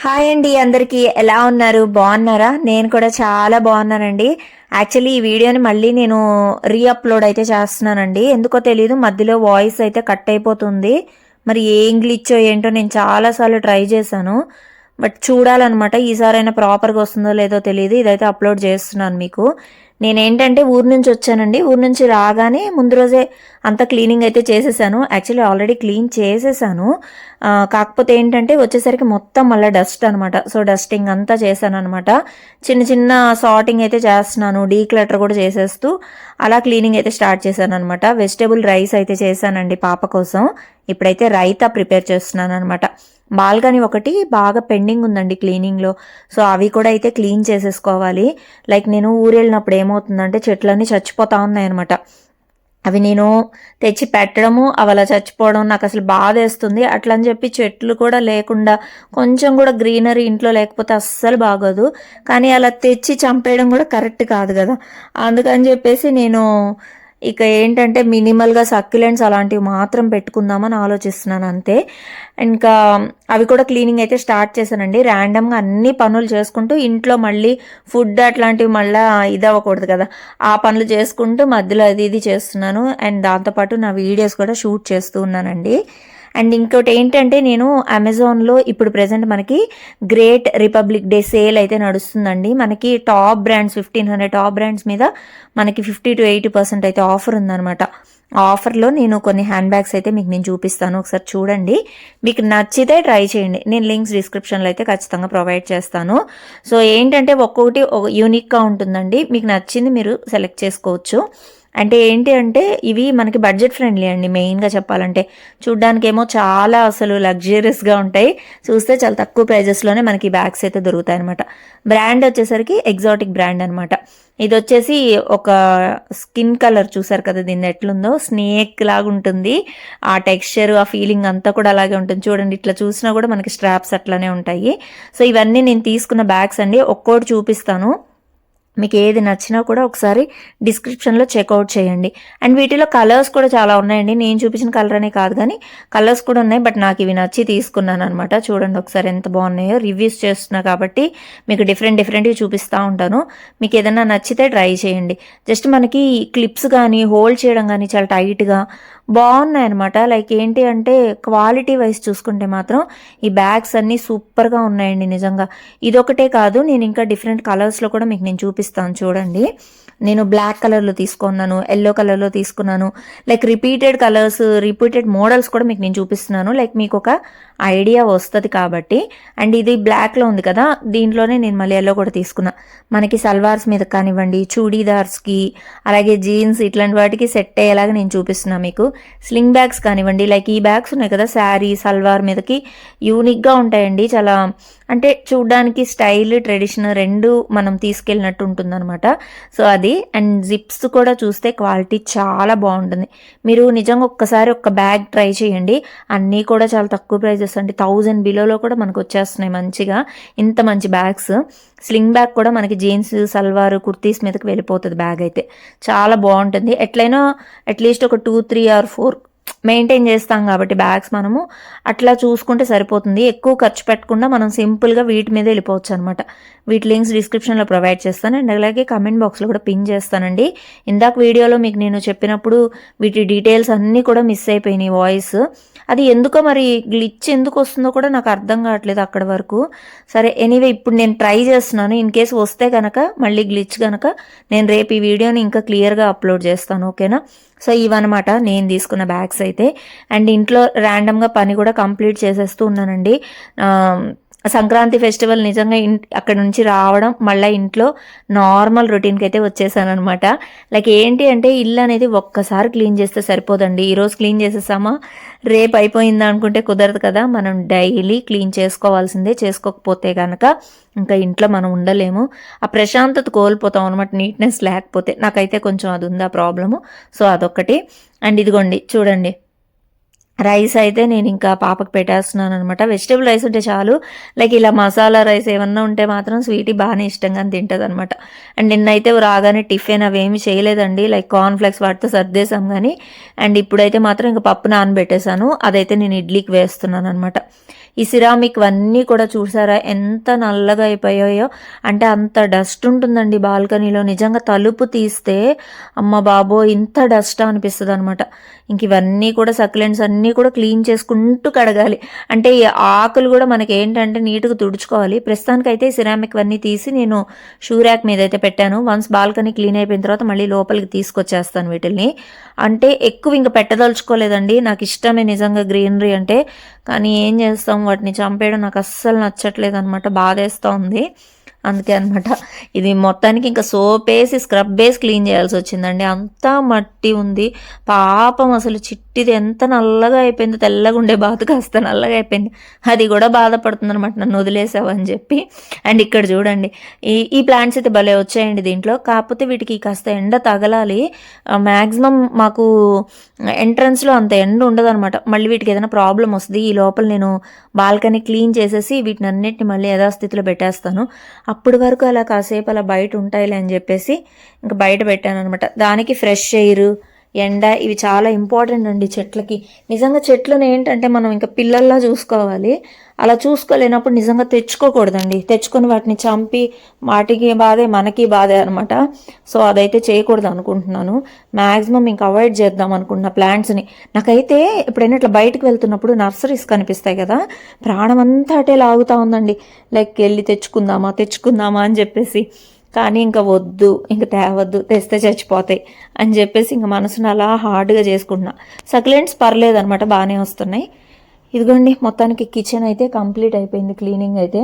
Hi అండి, అందరికీ ఎలా ఉన్నారు? బాగున్నారా? నేను కూడా చాలా బాగున్నానండి. యాక్చువల్లీ ఈ వీడియోని మళ్ళీ నేను రీఅప్లోడ్ అయితే చేస్తున్నానండి. ఎందుకో తెలీదు, మధ్యలో వాయిస్ అయితే కట్ అయిపోతుంది. మరి ఏం గ్లిచ్చో ఏంటో నేను చాలాసార్లు ట్రై చేశాను. బట్ చూడాలన్నమాట, ఈసారైనా ప్రాపర్గా వస్తుందో లేదో తెలియదు. ఇదైతే అప్లోడ్ చేస్తున్నాను మీకు. నేనేంటంటే ఊరు నుంచి వచ్చానండి. ఊరు నుంచి రాగానే ముందు రోజే అంతా క్లీనింగ్ అయితే చేసేసాను. యాక్చువల్లీ ఆల్రెడీ క్లీన్ చేసేసాను. కాకపోతే ఏంటంటే వచ్చేసరికి మొత్తం మళ్ళీ డస్ట్ అనమాట. సో డస్టింగ్ అంతా చేశాను అనమాట. చిన్న చిన్న సార్టింగ్ అయితే చేస్తున్నాను, డీక్లటర్ కూడా చేసేస్తూ అలా క్లీనింగ్ అయితే స్టార్ట్ చేశాను అనమాట. వెజిటేబుల్ రైస్ అయితే చేశానండి పాప కోసం. ఇప్పుడైతే రైతా ప్రిపేర్ చేస్తున్నాను అనమాట. బాల్కనీ ఒకటి బాగా పెండింగ్ ఉందండి క్లీనింగ్లో. సో అవి కూడా అయితే క్లీన్ చేసేసుకోవాలి. లైక్ నేను ఊరు వెళ్ళినప్పుడు ఏమవుతుందంటే చెట్లన్నీ చచ్చిపోతా ఉన్నాయి అనమాట. అవి నేను తెచ్చి పెట్టడము అవి అలా చచ్చిపోవడం నాకు అసలు బాధ వేస్తుంది. అట్లా అని చెప్పి చెట్లు కూడా లేకుండా కొంచెం కూడా గ్రీనరీ ఇంట్లో లేకపోతే అస్సలు బాగోదు. కానీ అలా తెచ్చి చంపేయడం కూడా కరెక్ట్ కాదు కదా. అందుకని చెప్పేసి నేను ఇక ఏంటంటే మినిమల్గా సక్యులెంట్స్ అలాంటివి మాత్రం పెట్టుకుందామని ఆలోచిస్తున్నాను అంతే. ఇంకా అవి కూడా క్లీనింగ్ అయితే స్టార్ట్ చేశానండి. ర్యాండమ్గా అన్ని పనులు చేసుకుంటూ ఇంట్లో మళ్ళీ ఫుడ్ అట్లాంటివి మళ్ళీ ఇది అవ్వకూడదు కదా, ఆ పనులు చేసుకుంటూ మధ్యలో అది ఇది చేస్తున్నాను. అండ్ దాంతోపాటు నా వీడియోస్ కూడా షూట్ చేస్తూ ఉన్నానండి. అండ్ ఇంకోటి ఏంటంటే నేను అమెజాన్లో ఇప్పుడు ప్రెసెంట్ మనకి గ్రేట్ రిపబ్లిక్ డే సేల్ అయితే నడుస్తుందండి. మనకి టాప్ బ్రాండ్స్ 1500 టాప్ బ్రాండ్స్ మీద మనకి 50 to 80% అయితే ఆఫర్ ఉందన్నమాట. ఆ ఆఫర్లో నేను కొన్ని హ్యాండ్ బ్యాగ్స్ అయితే మీకు నేను చూపిస్తాను, ఒకసారి చూడండి. మీకు నచ్చితే ట్రై చేయండి. నేను లింక్స్ డిస్క్రిప్షన్లో అయితే ఖచ్చితంగా ప్రొవైడ్ చేస్తాను. సో ఏంటంటే ఒక్కొక్కటి యూనిక్గా ఉంటుందండి. మీకు నచ్చింది మీరు సెలెక్ట్ చేసుకోవచ్చు. అంటే ఏంటి అంటే ఇవి మనకి బడ్జెట్ ఫ్రెండ్లీ అండి. మెయిన్గా చెప్పాలంటే చూడ్డానికేమో చాలా అసలు లగ్జరియస్గా ఉంటాయి, చూస్తే చాలా తక్కువ ప్రైజెస్లోనే మనకి బ్యాగ్స్ అయితే దొరుకుతాయి అనమాట. బ్రాండ్ వచ్చేసరికి ఎగ్జాటిక్ బ్రాండ్ అనమాట. ఇది వచ్చేసి ఒక స్కిన్ కలర్ చూసారు కదా దీన్ని ఎట్లుందో, స్నేక్ లాగా ఉంటుంది. ఆ టెక్స్చర్ ఆ ఫీలింగ్ అంతా కూడా అలాగే ఉంటుంది. చూడండి, ఇట్లా చూసినా కూడా మనకి స్ట్రాప్స్ అట్లానే ఉంటాయి. సో ఇవన్నీ నేను తీసుకున్న బ్యాగ్స్ అండి. ఒక్కోటి చూపిస్తాను, మీకు ఏది నచ్చినా కూడా ఒకసారి డిస్క్రిప్షన్లో చెక్అవుట్ చేయండి. అండ్ వీటిలో కలర్స్ కూడా చాలా ఉన్నాయండి. నేను చూపించిన కలర్ అనే కాదు కానీ కలర్స్ కూడా ఉన్నాయి. బట్ నాకు ఇవి నచ్చి తీసుకున్నాను అనమాట. చూడండి ఒకసారి ఎంత బాగున్నాయో. రివ్యూస్ చేస్తున్నా కాబట్టి మీకు డిఫరెంట్వి చూపిస్తూ ఉంటాను. మీకు ఏదైనా నచ్చితే ట్రై చేయండి. జస్ట్ మనకి క్లిప్స్ కానీ హోల్డ్ చేయడం కానీ చాలా టైట్గా బాగున్నాయి అనమాట. లైక్ ఏంటి అంటే క్వాలిటీ వైజ్ చూసుకుంటే మాత్రం ఈ బ్యాగ్స్ అన్నీ సూపర్గా ఉన్నాయండి నిజంగా. ఇదొకటే కాదు, నేను ఇంకా డిఫరెంట్ కలర్స్లో కూడా మీకు నేను చూపిస్తాను చూడండి. నేను బ్లాక్ కలర్లో తీసుకున్నాను, ఎల్లో కలర్లో తీసుకున్నాను. Like repeated colours, repeated models కూడా మీకు నేను చూపిస్తున్నాను. లైక్ మీకు ఒక ఐడియా వస్తుంది కాబట్టి. అండ్ ఇది బ్లాక్లో ఉంది కదా, దీంట్లోనే నేను మళ్ళీ ఎల్లో కూడా తీసుకున్నా. మనకి సల్వార్స్ మీద కానివ్వండి, చూడీదార్స్కి, అలాగే జీన్స్ ఇట్లాంటి వాటికి సెట్ అయ్యేలాగా నేను చూపిస్తున్నా మీకు. స్లింగ్ బ్యాగ్స్ కానివ్వండి, లైక్ ఈ బ్యాగ్స్ ఉన్నాయి కదా శారీ సల్వార్ మీదకి యూనిక్గా ఉంటాయండి. చాలా అంటే చూడ్డానికి స్టైల్ ట్రెడిషనల్ రెండు మనం తీసుకెళ్ళినట్టు ఉంటుందన్నమాట. సో అది. అండ్ జిప్స్ కూడా చూస్తే క్వాలిటీ చాలా బాగుంటుంది. మీరు నిజంగా ఒక్కసారి ఒక్క బ్యాగ్ ట్రై చేయండి. అన్నీ కూడా చాలా తక్కువ ప్రైజెస్ అండి. 1000 బిలోలో కూడా మనకు వచ్చేస్తున్నాయి మంచిగా ఇంత మంచి బ్యాగ్స్. స్లింగ్ బ్యాగ్ కూడా మనకి జీన్స్ సల్వార్ కుర్తీస్ మీదకి వెళ్ళిపోతుంది బ్యాగ్ అయితే. చాలా బాగుంటుంది. ఎట్లయినా అట్లీస్ట్ ఒక 2, 3 or 4 మెయింటైన్ చేస్తాం కాబట్టి బ్యాగ్స్ మనము అట్లా చూసుకుంటే సరిపోతుంది. ఎక్కువ ఖర్చు పెట్టకుండా మనం సింపుల్గా వీటి మీద వెళ్ళిపోవచ్చు అనమాట. వీటి లింక్స్ డిస్క్రిప్షన్లో ప్రొవైడ్ చేస్తాను. అండ్ అలాగే కమెంట్ బాక్స్లో కూడా పిన్ చేస్తానండి. ఇందాక వీడియోలో మీకు నేను చెప్పినప్పుడు వీటి డీటెయిల్స్ అన్నీ కూడా మిస్ అయిపోయినాయి వాయిస్. అది ఎందుకో మరి గ్లిచ్ ఎందుకు వస్తుందో కూడా నాకు అర్థం కావట్లేదు అక్కడి వరకు. సరే ఎనీవే ఇప్పుడు నేను ట్రై చేస్తున్నాను. ఇన్ కేసు వస్తే కనుక మళ్ళీ గ్లిచ్ కనుక నేను రేపు ఈ వీడియోని ఇంకా క్లియర్గా అప్లోడ్ చేస్తాను, ఓకేనా. సో ఇవన్నమాట నేను తీసుకున్న బ్యాగ్స్ అయితే. అండ్ ఇంట్లో ర్యాండమ్గా పని కూడా కంప్లీట్ చేసేస్తూ ఉన్నానండి. సంక్రాంతి ఫెస్టివల్ నిజంగా అక్కడ నుంచి రావడం మళ్ళీ ఇంట్లో నార్మల్ రొటీన్కి అయితే వచ్చేసాను అనమాట. లైక్ ఏంటి అంటే ఇల్లు అనేది ఒక్కసారి క్లీన్ చేస్తే సరిపోదండి. ఈరోజు క్లీన్ చేసేసామా రేపు అయిపోయిందా అనుకుంటే కుదరదు కదా. మనం డైలీ క్లీన్ చేసుకోవాల్సిందే. చేసుకోకపోతే కనుక ఇంకా ఇంట్లో మనం ఉండలేము. ఆ ప్రశాంతత కోల్పోతాం అనమాట నీట్నెస్ లేకపోతే. నాకైతే కొంచెం అది ఉంది ఆ ప్రాబ్లము. సో అదొక్కటి. అండ్ ఇదిగోండి చూడండి, రైస్ అయితే నేను ఇంకా పాపకు పెట్టేస్తున్నాను అనమాట. వెజిటేబుల్ రైస్ ఉంటే చాలు. లైక్ ఇలా మసాలా రైస్ ఏమన్నా ఉంటే మాత్రం స్వీటీ బాగానే ఇష్టంగా తింటుంది అనమాట. అండ్ నిన్నైతే రాగానే టిఫిన్ అవేమి చేయలేదండి. లైక్ కార్న్ఫ్లెక్స్ వాటితో సర్దేశాం కానీ. అండ్ ఇప్పుడైతే మాత్రం ఇంకా పప్పు నానబెట్టేశాను. అదైతే నేను ఇడ్లీకి వేస్తున్నాను అనమాట. ఈ సిరామిక్ అన్నీ కూడా చూసారా ఎంత నల్లగా అయిపోయాయో. అంటే అంత డస్ట్ ఉంటుందండి బాల్కనీలో. నిజంగా తలుపు తీస్తే అమ్మ బాబో ఇంత డస్ట్ అనిపిస్తుంది అనమాట. ఇంక ఇవన్నీ కూడా సక్యులెంట్స్ అన్నీ కూడా క్లీన్ చేసుకుంటూ కడగాలి. అంటే ఈ ఆకులు కూడా మనకి ఏంటంటే నీట్గా తుడుచుకోవాలి. ప్రస్తుతానికైతే సిరామిక్ అన్నీ తీసి నేను షూ ర్యాక్ మీద అయితే పెట్టాను. వన్స్ బాల్కనీ క్లీన్ అయిపోయిన తర్వాత మళ్ళీ లోపలికి తీసుకొచ్చేస్తాను వీటిల్ని. అంటే ఎక్కువ ఇంకా పెట్టదలుచుకోలేదండి. నాకు ఇష్టమే నిజంగా గ్రీనరీ అంటే. కానీ ఏం చేస్తాం, వాటిని చంపేయడం నాకు అస్సలు నచ్చట్లేదు అనమాట. బాధేస్తూ ఉంది. అందుకే అనమాట ఇది మొత్తానికి ఇంకా సోప్ వేసి స్క్రబ్ వేసి క్లీన్ చేయాల్సి వచ్చిందండి. అంతా మట్టి ఉంది. పాపం అసలు చిట్టిది ఎంత నల్లగా అయిపోయింది. తెల్లగా ఉండే బాతు కాస్త నల్లగా అయిపోయింది. అది కూడా బాధపడుతుంది అనమాట, నన్ను వదిలేసావు అని చెప్పి. అండ్ ఇక్కడ చూడండి, ఈ ప్లాంట్స్ అయితే భలే వచ్చాయండి దీంట్లో. కాకపోతే వీటికి కాస్త ఎండ తగలాలి. మ్యాక్సిమం మాకు ఎంట్రన్స్లో అంత ఎండ ఉండదు అనమాట. మళ్ళీ వీటికి ఏదైనా ప్రాబ్లం వస్తుంది. ఈ లోపల నేను బాల్కనీ క్లీన్ చేసేసి వీటిని అన్నిటిని మళ్ళీ యథాస్థితిలో పెట్టేస్తాను. అప్పటి వరకు అలా కాసేపు అలా బయట ఉంటాయిలే అని చెప్పేసి ఇంకా బయట పెట్టాను అనమాట. దానికి ఫ్రెష్ ఎయిర్, ఎండ ఇవి చాలా ఇంపార్టెంట్ అండి చెట్లకి. నిజంగా చెట్లను ఏంటంటే మనం ఇంకా పిల్లల్లా చూసుకోవాలి. అలా చూసుకోలేనప్పుడు నిజంగా తెచ్చుకోకూడదండి. తెచ్చుకొని వాటిని చంపి వాటికి బాధే మనకి బాధే అనమాట. సో అదైతే చేయకూడదు అనుకుంటున్నాను. మ్యాక్సిమం ఇంకా అవాయిడ్ చేద్దాం అనుకుంటున్నా ప్లాంట్స్ని. నాకైతే ఎప్పుడైనా ఇట్లా బయటకు వెళ్తున్నప్పుడు నర్సరీస్ కనిపిస్తాయి కదా, ప్రాణం అంతా అటే లాగుతూ ఉందండి. లైక్ వెళ్ళి తెచ్చుకుందామా అని చెప్పేసి. కానీ ఇంకా వద్దు, ఇంకా తేవద్దు, తెస్తే చచ్చిపోతాయి అని చెప్పేసి ఇంకా మనసును అలా హార్డ్గా చేసుకుంటున్నా. సక్యులెంట్స్ పర్లేదు అనమాట, బాగానే వస్తున్నాయి. ఇదిగోండి మొత్తానికి కిచెన్ అయితే కంప్లీట్ అయిపోయింది. క్లీనింగ్ అయితే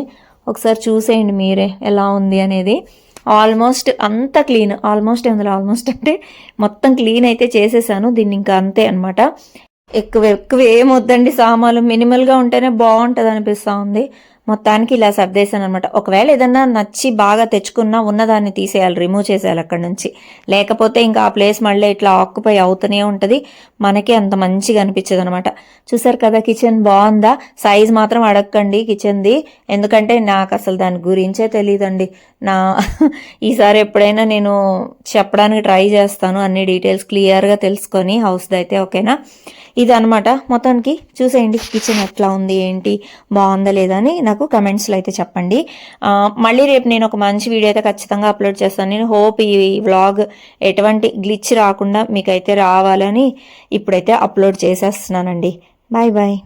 ఒకసారి చూసేయండి మీరే ఎలా ఉంది అనేది. ఆల్మోస్ట్ అంతా క్లీన్, ఆల్మోస్ట్ అంటే మొత్తం క్లీన్ అయితే చేసేసాను. దీన్ని ఇంకా అంతే అనమాట. ఎక్కువ ఏమొద్దండి, సామాన్లు మినిమల్గా ఉంటేనే బాగుంటుంది అనిపిస్తూ ఉంది. మొత్తానికి ఇలా సర్దేశాను అనమాట. ఒకవేళ ఏదన్నా నచ్చి బాగా తెచ్చుకున్నా ఉన్నదాన్ని తీసేయాలి, రిమూవ్ చేసేయాలి అక్కడ నుంచి. లేకపోతే ఇంకా ఆ ప్లేస్ మళ్ళీ ఇట్లా ఆక్యుపై అవుతూనే ఉంటుంది, మనకి అంత మంచిగా అనిపించదు అనమాట. చూసారు కదా కిచెన్ బాగుందా? సైజ్ మాత్రం అడగండి కిచెన్ది, ఎందుకంటే నాకు అసలు దాని గురించే తెలియదండి. ఈసారి ఎప్పుడైనా నేను చెప్పడానికి ట్రై చేస్తాను, అన్ని డీటెయిల్స్ క్లియర్గా తెలుసుకొని హౌస్ది అయితే. ఓకేనా? ఇది అనమాట. మొత్తానికి చూసేయండి కిచెన్ ఎట్లా ఉంది, ఏంటి, బాగుందా లేదా అని నాకు కమెంట్స్లో అయితే చెప్పండి. మళ్ళీ రేపు నేను ఒక మంచి వీడియో అయితే ఖచ్చితంగా అప్లోడ్ చేస్తాను. నేను హోప్ ఈ వ్లాగ్ ఎటువంటి గ్లిచ్ రాకుండా మీకైతే రావాలని ఇప్పుడైతే అప్లోడ్ చేసేస్తున్నానండి. Bye bye.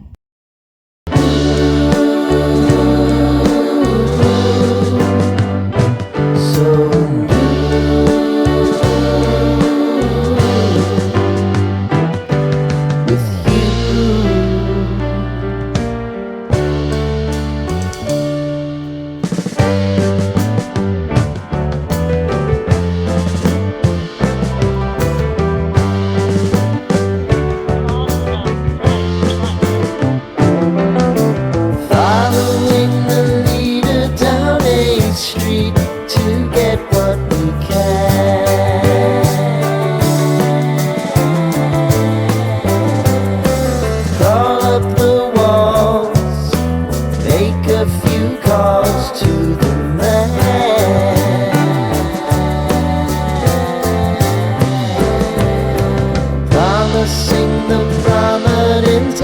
Promising the prominent